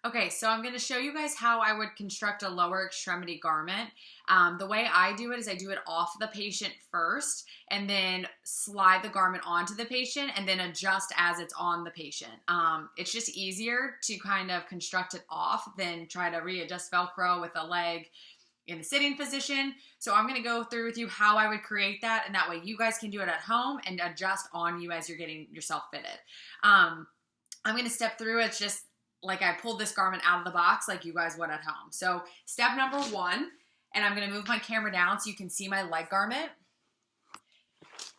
Okay, so I'm going to show you guys how I would construct a lower extremity garment. The way I do it is I do it off the patient first and then slide the garment onto the patient and then adjust as it's on the patient. It's just easier to kind of construct it off than try to readjust Velcro with a leg in the sitting position. So I'm going to go through with you how I would create that, and that way you guys can do it at home and adjust on you as you're getting yourself fitted. I'm going to step through it just like I pulled this garment out of the box like you guys would at home. So step number one, and I'm going to move my camera down so you can see my leg garment,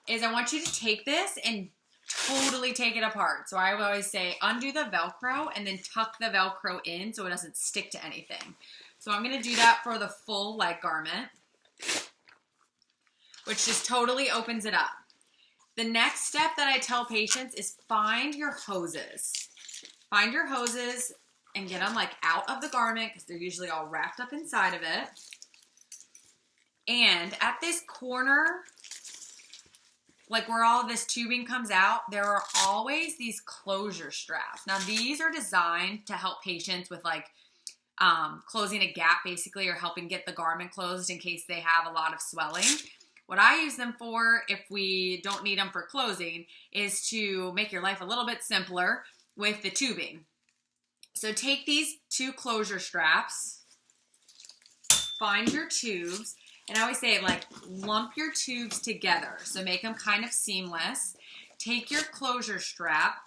is I want you to take this and totally take it apart. So I always say undo the Velcro and then tuck the Velcro in so it doesn't stick to anything. So I'm going to do that for the full leg garment, which just totally opens it up. The next step that I tell patients is find your hoses. Find your hoses and get them like out of the garment because they're usually all wrapped up inside of it. And at this corner, like where all this tubing comes out, there are always these closure straps. Now these are designed to help patients with like closing a gap basically, or helping get the garment closed in case they have a lot of swelling. What I use them for, if we don't need them for closing, is to make your life a little bit simpler with the tubing. So take these two closure straps, find your tubes, and I always say like lump your tubes together. So make them kind of seamless. Take your closure strap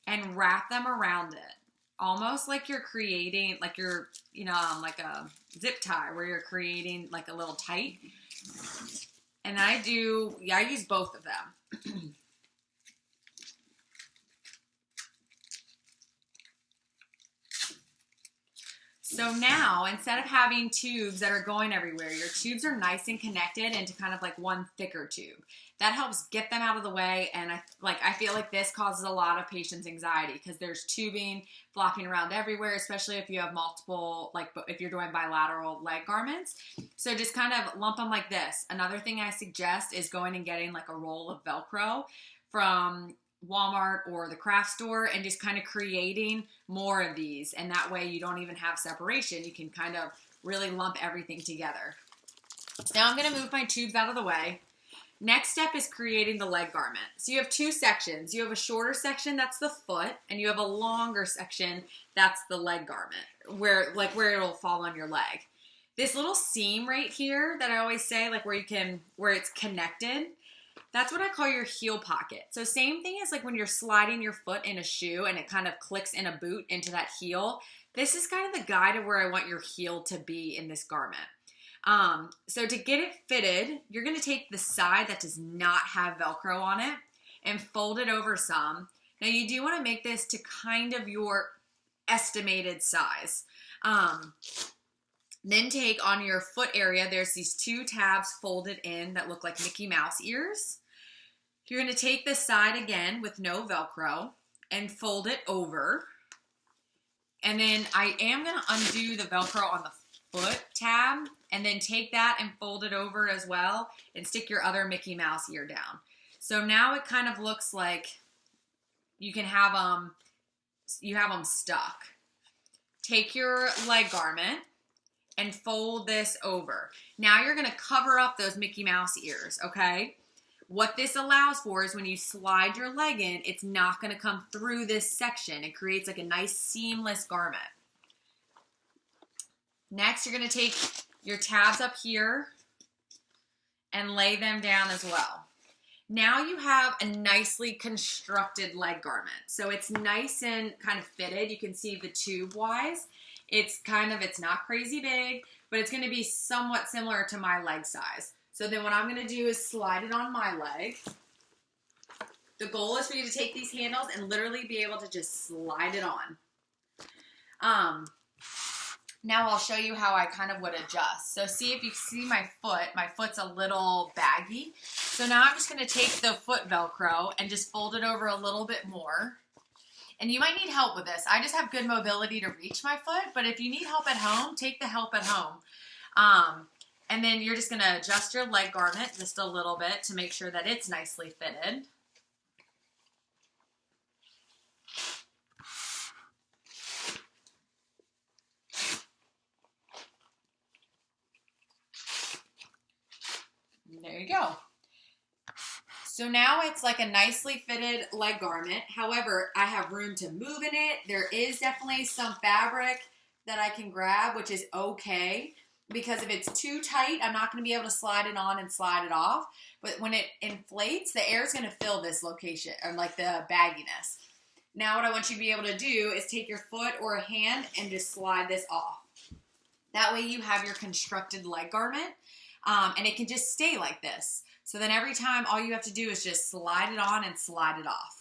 and wrap them around it. Almost like you're creating, like you're, like a zip tie where you're creating like a little tight. And I use both of them. So now, instead of having tubes that are going everywhere, your tubes are nice and connected into kind of like one thicker tube. That helps get them out of the way, and I feel like this causes a lot of patients anxiety because there's tubing flopping around everywhere, especially if you have multiple, like if you're doing bilateral leg garments. So just kind of lump them like this. Another thing I suggest is going and getting like a roll of Velcro from Walmart or the craft store and just kind of creating more of these, and that way you don't even have separation. You can kind of really lump everything together. Now I'm going to move my tubes out of the way. Next step is creating the leg garment. So you have two sections. You have a shorter section, that's the foot, and you have a longer section, that's the leg garment, where it'll fall on your leg. This little seam right here that I always say, like where it's connected, that's what I call your heel pocket. So same thing as like when you're sliding your foot in a shoe and it kind of clicks in a boot into that heel. This is kind of the guide of where I want your heel to be in this garment. So to get it fitted, you're going to take the side that does not have Velcro on it and fold it over some. Now you do want to make this to kind of your estimated size. Then take on your foot area, there's these two tabs folded in that look like Mickey Mouse ears. You're going to take this side again with no Velcro and fold it over. And then I am going to undo the Velcro on the foot tab and then take that and fold it over as well and stick your other Mickey Mouse ear down. So now it kind of looks like you can have them stuck. Take your leg garment and fold this over. Now you're gonna cover up those Mickey Mouse ears, okay? What this allows for is when you slide your leg in, it's not gonna come through this section. It creates like a nice seamless garment. Next, you're gonna take your tabs up here and lay them down as well. Now you have a nicely constructed leg garment. So it's nice and kind of fitted. You can see the tube wise. It's not crazy big, but it's going to be somewhat similar to my leg size. So then what I'm going to do is slide it on my leg. The goal is for you to take these handles and literally be able to just slide it on. Now I'll show you how I kind of would adjust. So see if you see my foot's a little baggy. So now I'm just going to take the foot Velcro and just fold it over a little bit more. And you might need help with this. I just have good mobility to reach my foot, but if you need help at home, take the help at home. And then you're just gonna adjust your leg garment just a little bit to make sure that it's nicely fitted. go. So now it's like a nicely fitted leg garment. However, I have room to move in it. There is definitely some fabric that I can grab, which is okay. Because if it's too tight, I'm not going to be able to slide it on and slide it off. But when it inflates, the air is going to fill this location, or like the bagginess. Now what I want you to be able to do is take your foot or a hand and just slide this off. That way you have your constructed leg garment, and it can just stay like this. So then every time, all you have to do is just slide it on and slide it off.